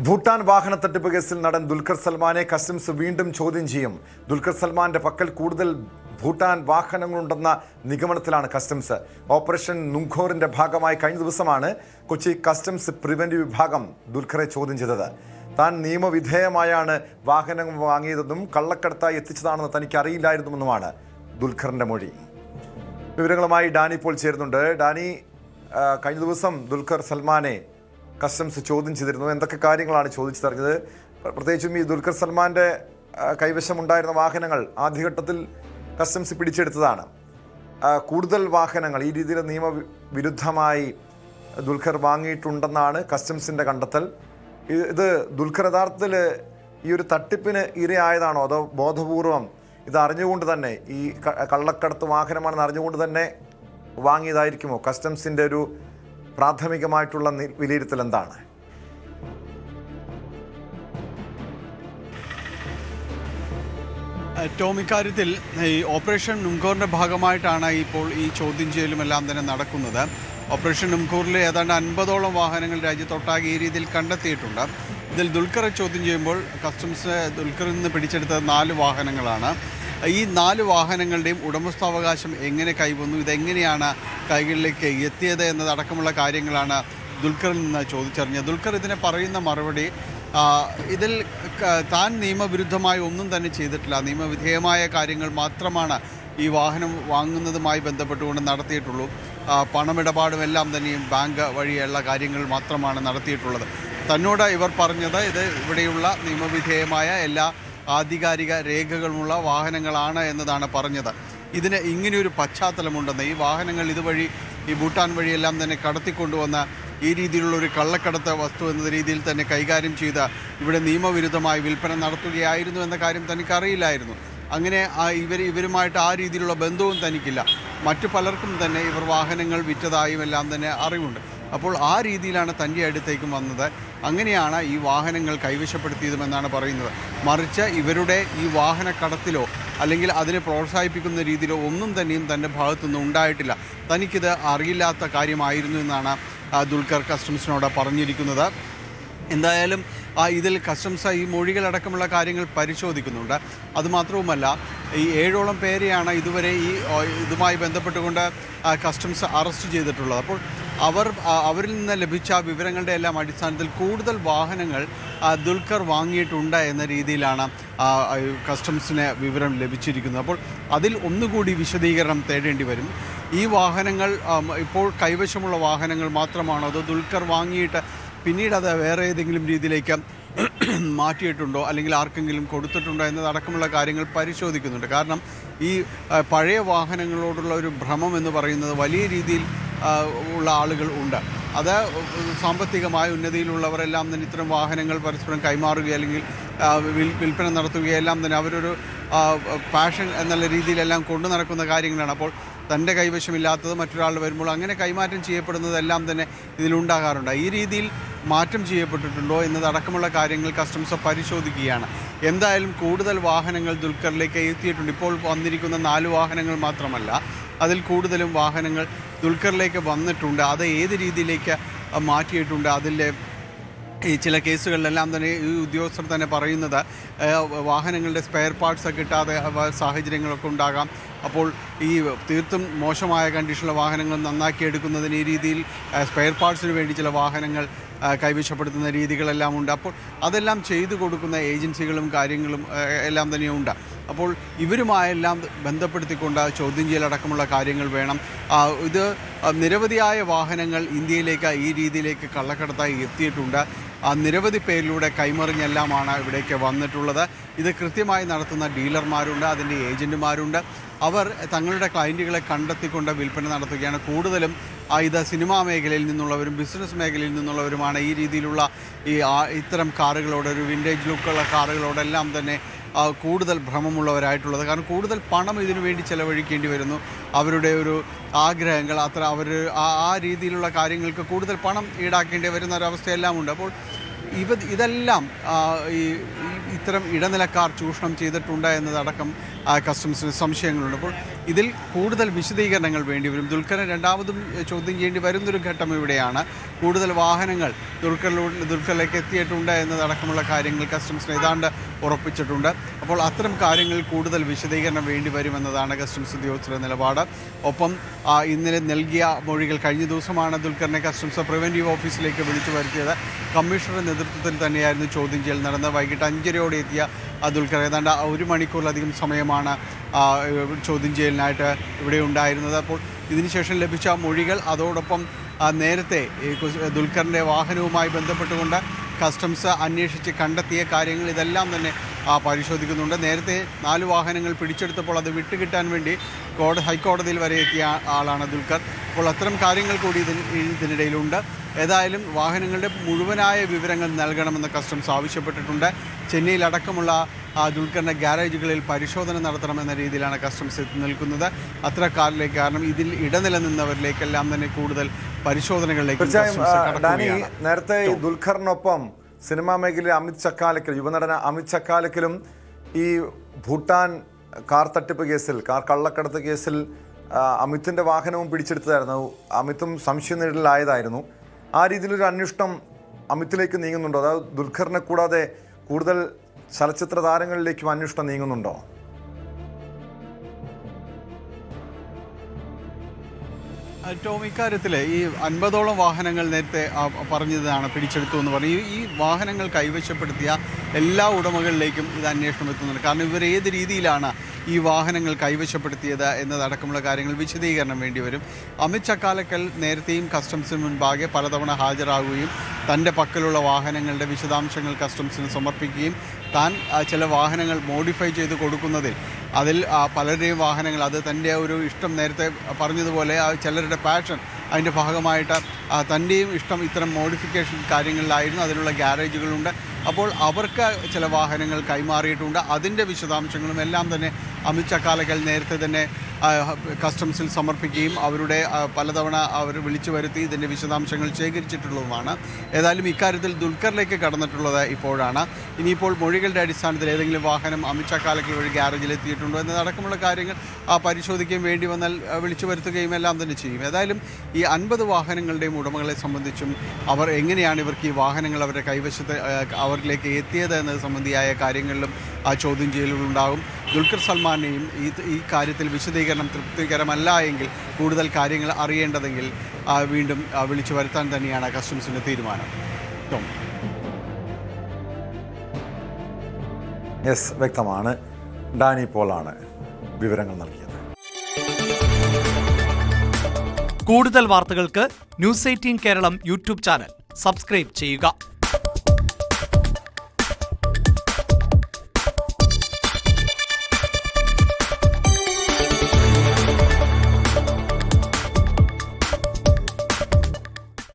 ഭൂട്ടാൻ വാഹന തട്ടിപ്പ് കേസിൽ നടൻ ദുൽഖർ സൽമാനെ കസ്റ്റംസ് വീണ്ടും ചോദ്യം ചെയ്യും. ദുൽഖർ സൽമാന്റെ പക്കൽ കൂടുതൽ ഭൂട്ടാൻ വാഹനങ്ങളുണ്ടെന്ന നിഗമനത്തിലാണ് കസ്റ്റംസ്. ഓപ്പറേഷൻ നുംഖോറിന്റെ ഭാഗമായി കഴിഞ്ഞ ദിവസമാണ് കൊച്ചി കസ്റ്റംസ് പ്രിവന്റീവ് വിഭാഗം ദുൽഖറെ ചോദ്യം ചെയ്തത്. താൻ നിയമവിധേയമായാണ് വാഹനം വാങ്ങിയതെന്നും കള്ളക്കടത്തായി എത്തിച്ചതാണെന്ന് തനിക്ക് അറിയില്ലായിരുന്നുവെന്നുമാണ് ദുൽഖറിന്റെ മൊഴി. വിവരങ്ങളുമായി ഡാനി ഇപ്പോൾ ചേരുന്നുണ്ട്. ഡാനി, കഴിഞ്ഞ ദിവസം ദുൽഖർ സൽമാനെ കസ്റ്റംസ് ചോദ്യം ചെയ്തിരുന്നു. എന്തൊക്കെ കാര്യങ്ങളാണ് ചോദിച്ചറിഞ്ഞത്? പ്രത്യേകിച്ചും ഈ ദുൽഖർ സൽമാന്റെ കൈവശമുണ്ടായിരുന്ന വാഹനങ്ങൾ ആദ്യഘട്ടത്തിൽ കസ്റ്റംസ് പിടിച്ചെടുത്തതാണ്. കൂടുതൽ വാഹനങ്ങൾ ഈ രീതിയിൽ നിയമവിരുദ്ധമായി ദുൽഖർ വാങ്ങിയിട്ടുണ്ടെന്നാണ് കസ്റ്റംസിന്റെ കണ്ടെത്തൽ. ഇത് ദുൽഖർ യഥാർത്ഥത്തിൽ ഈ ഒരു തട്ടിപ്പിന് ഇരയായതാണോ, അതോ ബോധപൂർവം ഇത് അറിഞ്ഞുകൊണ്ട് തന്നെ, ഈ കള്ളക്കടത്ത് വാഹനമാണെന്ന് അറിഞ്ഞുകൊണ്ട് തന്നെ വാങ്ങിയതായിരിക്കുമോ? കസ്റ്റംസിന്റെ ഒരു പ്രാഥമികമായിട്ടുള്ള വിലയിരുത്തൽ എന്താണ്? ടോം, ഇക്കാര്യത്തിൽ ഈ ഓപ്പറേഷൻ നുംഖോറിൻ്റെ ഭാഗമായിട്ടാണ് ഇപ്പോൾ ഈ ചോദ്യം ചെയ്യലുമെല്ലാം തന്നെ നടക്കുന്നത്. ഓപ്പറേഷൻ നുംഖോറിൽ ഏതാണ്ട് 50ഓളം വാഹനങ്ങൾ രാജ്യത്തൊട്ടാകെ ഈ രീതിയിൽ കണ്ടെത്തിയിട്ടുണ്ട്. ഇതിൽ ദുൽഖറെ ചോദ്യം ചെയ്യുമ്പോൾ കസ്റ്റംസ് ദുൽഖറിൽ നിന്ന് പിടിച്ചെടുത്ത 4 വാഹനങ്ങളാണ്. ഈ 4 വാഹനങ്ങളുടെയും ഉടമസ്ഥാവകാശം എങ്ങനെ കൈവന്നു, ഇതെങ്ങനെയാണ് കൈകളിലേക്ക് എത്തിയത് എന്നതടക്കമുള്ള കാര്യങ്ങളാണ് ദുൽഖറിൽ നിന്ന് ചോദിച്ചറിഞ്ഞത്. ദുൽഖർ ഇതിനെ പറയുന്ന മറുപടി, ഇതിൽ താൻ നിയമവിരുദ്ധമായി ഒന്നും തന്നെ ചെയ്തിട്ടില്ല, നിയമവിധേയമായ കാര്യങ്ങൾ മാത്രമാണ് ഈ വാഹനം വാങ്ങുന്നതുമായി ബന്ധപ്പെട്ടുകൊണ്ട് നടത്തിയിട്ടുള്ളൂ, പണമിടപാടും എല്ലാം തന്നെയും ബാങ്ക് വഴിയുള്ള കാര്യങ്ങൾ മാത്രമാണ് നടത്തിയിട്ടുള്ളത്. തന്നോട് ഇവർ പറഞ്ഞത് ഇത് ഇവിടെയുള്ള നിയമവിധേയമായ എല്ലാ ആധികാരിക രേഖകളുമുള്ള വാഹനങ്ങളാണ് എന്നതാണ് പറഞ്ഞത്. ഇതിന് ഇങ്ങനെയൊരു പശ്ചാത്തലമുണ്ടെന്ന്, ഈ വാഹനങ്ങൾ ഇതുവഴി ഈ ഭൂട്ടാൻ വഴിയെല്ലാം തന്നെ കടത്തിക്കൊണ്ടുവന്ന ഈ രീതിയിലുള്ളൊരു കള്ളക്കടത്ത് വസ്തു എന്ന രീതിയിൽ തന്നെ കൈകാര്യം ചെയ്ത് ഇവിടെ നിയമവിരുദ്ധമായി വിൽപ്പന നടത്തുകയായിരുന്നു എന്ന കാര്യം തനിക്കറിയില്ലായിരുന്നു. അങ്ങനെ ഇവരുമായിട്ട് ആ രീതിയിലുള്ള ബന്ധവും തനിക്കില്ല. മറ്റു പലർക്കും തന്നെ ഇവർ വാഹനങ്ങൾ വിറ്റതായും എല്ലാം തന്നെ അറിവുണ്ട്. അപ്പോൾ ആ രീതിയിലാണ് തൻ്റെ അടുത്തേക്കും വന്നത്. അങ്ങനെയാണ് ഈ വാഹനങ്ങൾ കൈവശപ്പെടുത്തിയതുമെന്നാണ് പറയുന്നത്. മറിച്ച് ഇവരുടെ ഈ വാഹനക്കടത്തിലോ അല്ലെങ്കിൽ അതിനെ പ്രോത്സാഹിപ്പിക്കുന്ന രീതിയിലോ ഒന്നും തന്നെയും തൻ്റെ ഭാഗത്തുനിന്ന് ഉണ്ടായിട്ടില്ല. തനിക്കിത് അറിയില്ലാത്ത കാര്യമായിരുന്നു എന്നാണ് ദുൽഖർ കസ്റ്റംസിനോട് പറഞ്ഞിരിക്കുന്നത്. എന്തായാലും ഇതിൽ കസ്റ്റംസ് ഈ മൊഴികളടക്കമുള്ള കാര്യങ്ങൾ പരിശോധിക്കുന്നുണ്ട്. അതുമാത്രവുമല്ല, ഈ 7ഓളം പേരെയാണ് ഇതുവരെ ഇതുമായി ബന്ധപ്പെട്ടുകൊണ്ട് കസ്റ്റംസ് അറസ്റ്റ് ചെയ്തിട്ടുള്ളത്. അപ്പോൾ അവരിൽ നിന്ന് ലഭിച്ച വിവരങ്ങളുടെ എല്ലാം അടിസ്ഥാനത്തിൽ കൂടുതൽ വാഹനങ്ങൾ ദുൽഖർ വാങ്ങിയിട്ടുണ്ട് എന്ന രീതിയിലാണ് കസ്റ്റംസിന് വിവരം ലഭിച്ചിരിക്കുന്നത്. അപ്പോൾ അതിൽ ഒന്നുകൂടി വിശദീകരണം തേടേണ്ടി വരും. ഈ വാഹനങ്ങൾ ഇപ്പോൾ കൈവശമുള്ള വാഹനങ്ങൾ മാത്രമാണോ, അതോ ദുൽഖർ വാങ്ങിയിട്ട് പിന്നീട് അത് വേറെ ഏതെങ്കിലും രീതിയിലേക്ക് മാറ്റിയിട്ടുണ്ടോ അല്ലെങ്കിൽ ആർക്കെങ്കിലും കൊടുത്തിട്ടുണ്ടോ എന്നതടക്കമുള്ള കാര്യങ്ങൾ പരിശോധിക്കുന്നുണ്ട്. കാരണം ഈ പഴയ വാഹനങ്ങളോടുള്ള ഒരു ഭ്രമം എന്ന് പറയുന്നത് വലിയ രീതിയിൽ ഉള്ള ആളുകൾ ഉണ്ട്. അത് സാമ്പത്തികമായ ഉന്നതിയിലുള്ളവരെല്ലാം തന്നെ ഇത്തരം വാഹനങ്ങൾ പരസ്പരം കൈമാറുകയോ അല്ലെങ്കിൽ വിൽപ്പന നടത്തുകയെല്ലാം തന്നെ അവരൊരു പാഷൻ എന്നുള്ള രീതിയിലെല്ലാം കൊണ്ടു നടക്കുന്ന കാര്യങ്ങളാണ്. അപ്പോൾ തൻ്റെ കൈവശമില്ലാത്തത് മറ്റൊരാൾ വരുമ്പോൾ അങ്ങനെ കൈമാറ്റം ചെയ്യപ്പെടുന്നതെല്ലാം തന്നെ ഇതിലുണ്ടാകാറുണ്ട്. ഈ രീതിയിൽ മാറ്റം ചെയ്യപ്പെട്ടിട്ടുണ്ടോ എന്നതടക്കമുള്ള കാര്യങ്ങൾ കസ്റ്റംസ് പരിശോധിക്കുകയാണ്. എന്തായാലും കൂടുതൽ വാഹനങ്ങൾ ദുൽഖറിലേക്ക് എത്തിയിട്ടുണ്ട്. ഇപ്പോൾ വന്നിരിക്കുന്ന 4 വാഹനങ്ങൾ മാത്രമല്ല, അതിൽ കൂടുതലും വാഹനങ്ങൾ ദുൽഖറിലേക്ക് വന്നിട്ടുണ്ട്. അത് ഏത് രീതിയിലേക്ക് മാറ്റിയിട്ടുണ്ട്, അതിൻ്റെ ഈ ചില കേസുകളിലെല്ലാം തന്നെ ഈ ഉദ്യോഗസ്ഥർ തന്നെ പറയുന്നത് വാഹനങ്ങളുടെ സ്പെയർ പാർട്സ് കിട്ടാതെ സാഹചര്യങ്ങളൊക്കെ ഉണ്ടാകാം. അപ്പോൾ ഈ തീർത്തും മോശമായ കണ്ടീഷനുള്ള വാഹനങ്ങൾ നന്നാക്കിയെടുക്കുന്നതിന് ഈ രീതിയിൽ സ്പെയർ പാർട്സിന് വേണ്ടി ചില വാഹനങ്ങൾ കൈവശപ്പെടുത്തുന്ന രീതികളെല്ലാം ഉണ്ട്. അപ്പോൾ അതെല്ലാം ചെയ്തു കൊടുക്കുന്ന ഏജൻസികളും കാര്യങ്ങളും എല്ലാം തന്നെയുണ്ട്. അപ്പോൾ ഇവരുമായെല്ലാം ബന്ധപ്പെടുത്തിക്കൊണ്ട് ചോദ്യം ചെയ്യലടക്കമുള്ള കാര്യങ്ങൾ വേണം. ഇത് നിരവധിയായ വാഹനങ്ങൾ ഇന്ത്യയിലേക്ക് ഈ രീതിയിലേക്ക് കള്ളക്കടത്തായി എത്തിയിട്ടുണ്ട്. നിരവധി പേരിലൂടെ കൈമറിഞ്ഞെല്ലാമാണ് ഇവിടേക്ക് വന്നിട്ടുള്ളത്. ഇത് കൃത്യമായി നടത്തുന്ന ഡീലർമാരുണ്ട്, അതിൻ്റെ ഏജൻറ്റുമാരുണ്ട്. അവർ തങ്ങളുടെ ക്ലയൻറ്റുകളെ കണ്ടെത്തിക്കൊണ്ട് വിൽപ്പന നടത്തുകയാണ്. കൂടുതലും ഇത് സിനിമാ മേഖലയിൽ നിന്നുള്ളവരും ബിസിനസ് മേഖലയിൽ നിന്നുള്ളവരുമാണ് ഈ രീതിയിലുള്ള ഇത്തരം കാറുകളോട്, ഒരു വിൻറ്റേജ് ലുക്കുള്ള കാറുകളോടെല്ലാം തന്നെ കൂടുതൽ ഭ്രമമുള്ളവരായിട്ടുള്ളത്. കാരണം കൂടുതൽ പണം ഇതിനു വേണ്ടി ചെലവഴിക്കേണ്ടി വരുന്നു. അവരുടെ ഒരു ആഗ്രഹങ്ങൾ അവർ ആ രീതിയിലുള്ള കാര്യങ്ങൾക്ക് കൂടുതൽ പണം ഈടാക്കേണ്ടി വരുന്ന ഒരവസ്ഥയെല്ലാം ഉണ്ട്. അപ്പോൾ ഇതെല്ലാം ഇത്തരം ഇടനിലക്കാർ ചൂഷണം ചെയ്തിട്ടുണ്ട് എന്നതടക്കം കസ്റ്റംസിന് സംശയങ്ങളുണ്ട്. അപ്പോൾ ഇതിൽ കൂടുതൽ വിശദീകരണങ്ങൾ വേണ്ടിവരും. ദുൽഖറിനെ രണ്ടാമതും ചോദ്യം ചെയ്യേണ്ടി വരുന്നൊരു ഘട്ടം ഇവിടെയാണ്. കൂടുതൽ വാഹനങ്ങൾ ദുൽഖറിലേക്ക് എത്തിയിട്ടുണ്ട് എന്നതടക്കമുള്ള കാര്യങ്ങൾ കസ്റ്റംസിന് ഏതാണ്ട് ഉറപ്പിച്ചിട്ടുണ്ട്. അപ്പോൾ അത്തരം കാര്യങ്ങൾ കൂടുതൽ വിശദീകരണം വേണ്ടി വരുമെന്നതാണ് കസ്റ്റംസ് ഉദ്യോഗസ്ഥരുടെ നിലപാട്. ഒപ്പം ഇന്നലെ നൽകിയ മൊഴികൾ, കഴിഞ്ഞ ദിവസമാണ് ദുൽഖറിനെ കസ്റ്റംസ് പ്രിവൻറ്റീവ് ഓഫീസിലേക്ക് വിളിച്ചു വരുത്തിയത്. കമ്മീഷണറുടെ നേതൃത്വത്തിൽ തന്നെയായിരുന്നു ചോദ്യം ചെയ്യൽ നടന്നത്. വൈകിട്ട് 5:30 എത്തിയ ദുൽഖർ ഏതാണ്ട് 1 മണിക്കൂറിലധികം സമയമാണ് ചോദ്യം ചെയ്യലിനായിട്ട് ഇവിടെ ഉണ്ടായിരുന്നത്. അപ്പോൾ ഇതിനുശേഷം ലഭിച്ച മൊഴികൾ, അതോടൊപ്പം നേരത്തെ ദുൽഖറിൻ്റെ വാഹനവുമായി ബന്ധപ്പെട്ടുകൊണ്ട് കസ്റ്റംസ് അന്വേഷിച്ച് കണ്ടെത്തിയ കാര്യങ്ങൾ, ഇതെല്ലാം തന്നെ പരിശോധിക്കുന്നുണ്ട്. നേരത്തെ 4 വാഹനങ്ങൾ പിടിച്ചെടുത്തപ്പോൾ അത് വിട്ടുകിട്ടാൻ വേണ്ടി ഹൈക്കോടതിയിൽ വരെ എത്തിയ ആളാണ് ദുൽഖർ. അപ്പോൾ അത്തരം കാര്യങ്ങൾ കൂടി ഇതിനിടയിലുണ്ട്. ഏതായാലും വാഹനങ്ങളുടെ മുഴുവനായ വിവരങ്ങൾ നൽകണമെന്ന് കസ്റ്റംസ് ആവശ്യപ്പെട്ടിട്ടുണ്ട്. ചെന്നൈയിലടക്കമുള്ള ദുൽഖറിൻ്റെ ഗ്യാരേജുകളിൽ പരിശോധന നടത്തണമെന്ന രീതിയിലാണ് കസ്റ്റംസ് നിൽക്കുന്നത്. അത്തരക്കാരിലേക്ക്, കാരണം ഇതിൽ ഇടനിലനിന്നവരിലേക്കെല്ലാം തന്നെ കൂടുതൽ പരിശോധനകളിലേക്ക്. നേരത്തെ ദുൽഖറിനൊപ്പം സിനിമാ മേഖലയിൽ അമിത് ചക്കാലക്കൽ, യുവനടൻ അമിത് ചക്കാലക്കലും ഈ ഭൂട്ടാൻ കാർ തട്ടിപ്പ് കേസിൽ, കാർ കള്ളക്കടത്ത് കേസിൽ അമിതിൻ്റെ വാഹനവും പിടിച്ചെടുത്തതായിരുന്നു. അമിതും സംശയനിഴലിലായതായിരുന്നു. ആ രീതിയിലൊരു അന്വേഷണം അമിതിലേക്ക് നീങ്ങുന്നുണ്ടോ? അതായത് ദുൽഖറിനെ കൂടാതെ കൂടുതൽ ചലച്ചിത്ര താരങ്ങളിലേക്കും അന്വേഷണം നീങ്ങുന്നുണ്ടോ? ടോം, ഇക്കാര്യത്തിൽ ഈ 50ഓളം വാഹനങ്ങൾ നേരത്തെ പറഞ്ഞതാണ് പിടിച്ചെടുത്തു എന്ന് പറഞ്ഞു. ഈ വാഹനങ്ങൾ കൈവശപ്പെടുത്തിയ എല്ലാ ഉടമകളിലേക്കും ഇത് അന്വേഷണം എത്തുന്നുണ്ട്. കാരണം ഇവർ ഏത് രീതിയിലാണ് ഈ വാഹനങ്ങൾ കൈവശപ്പെടുത്തിയത് എന്നതടക്കമുള്ള കാര്യങ്ങൾ വിശദീകരണം വേണ്ടിവരും. അമിത് ചക്കാലക്കൽ നേരത്തെയും കസ്റ്റംസിന് മുൻപാകെ പലതവണ ഹാജരാകുകയും തൻ്റെ പക്കലുള്ള വാഹനങ്ങളുടെ വിശദാംശങ്ങൾ കസ്റ്റംസിന് സമർപ്പിക്കുകയും താൻ ചില വാഹനങ്ങൾ മോഡിഫൈ ചെയ്ത് കൊടുക്കുന്നതിൽ അതിൽ പലരുടെയും വാഹനങ്ങൾ, അത് തൻ്റെ ഒരു ഇഷ്ടം, നേരത്തെ പറഞ്ഞതുപോലെ ചിലരുടെ പാഷൻ, അതിൻ്റെ ഭാഗമായിട്ട് തൻ്റെയും ഇഷ്ടം ഇത്തരം മോഡിഫിക്കേഷൻ കാര്യങ്ങളിലായിരുന്നു. അതിനുള്ള ഗ്യാരേജുകളുണ്ട്. അപ്പോൾ അവർക്ക് ചില വാഹനങ്ങൾ കൈമാറിയിട്ടുണ്ട്. അതിൻ്റെ വിശദാംശങ്ങളും എല്ലാം തന്നെ അമിത് ചക്കാലക്കൽ നേരത്തെ തന്നെ കസ്റ്റംസിൽ സമർപ്പിക്കുകയും അവരുടെ പലതവണ അവർ വിളിച്ചു വരുത്തി ഇതിൻ്റെ വിശദാംശങ്ങൾ ശേഖരിച്ചിട്ടുള്ളതുമാണ്. ഏതായാലും ഇക്കാര്യത്തിൽ ദുൽഖറിലേക്ക് കടന്നിട്ടുള്ളത് ഇപ്പോഴാണ്. ഇനിയിപ്പോൾ മൊഴികളുടെ അടിസ്ഥാനത്തിൽ ഏതെങ്കിലും വാഹനം അമിത് ചക്കാലക്കൽ വഴി ഗ്യാരേജിൽ എത്തിയിട്ടുണ്ടോ എന്നതടക്കമുള്ള കാര്യങ്ങൾ പരിശോധിക്കുകയും വേണ്ടി വന്നാൽ വിളിച്ചു വരുത്തുകയും എല്ലാം തന്നെ ചെയ്യും. ഏതായാലും ഈ 50 വാഹനങ്ങളുടെയും ഉടമകളെ സംബന്ധിച്ചും അവർ എങ്ങനെയാണ് ഇവർക്ക് ഈ വാഹനങ്ങൾ അവരുടെ കൈവശത്ത് അവരിലേക്ക് എത്തിയത് എന്നത് സംബന്ധിയായ കാര്യങ്ങളിലും ചോദ്യം ചെയ്യലുകളുണ്ടാകും. ദുൽഖർ സൽമാനെയും ഈ കാര്യത്തിൽ വിശദീകരണം തൃപ്തികരമല്ല എങ്കിൽ, കൂടുതൽ കാര്യങ്ങൾ അറിയേണ്ടതെങ്കിൽ വീണ്ടും വിളിച്ചു വരുത്താൻ തന്നെയാണ് കസ്റ്റംസിൻ്റെ തീരുമാനം. യെസ്, വ്യക്തമാണ്. ഡാനി പോളാണ് വിവരങ്ങൾ നൽകിയത്. കൂടുതൽ വാർത്തകൾക്ക് News 18 Keralam YouTube channel subscribe ചെയ്യുക.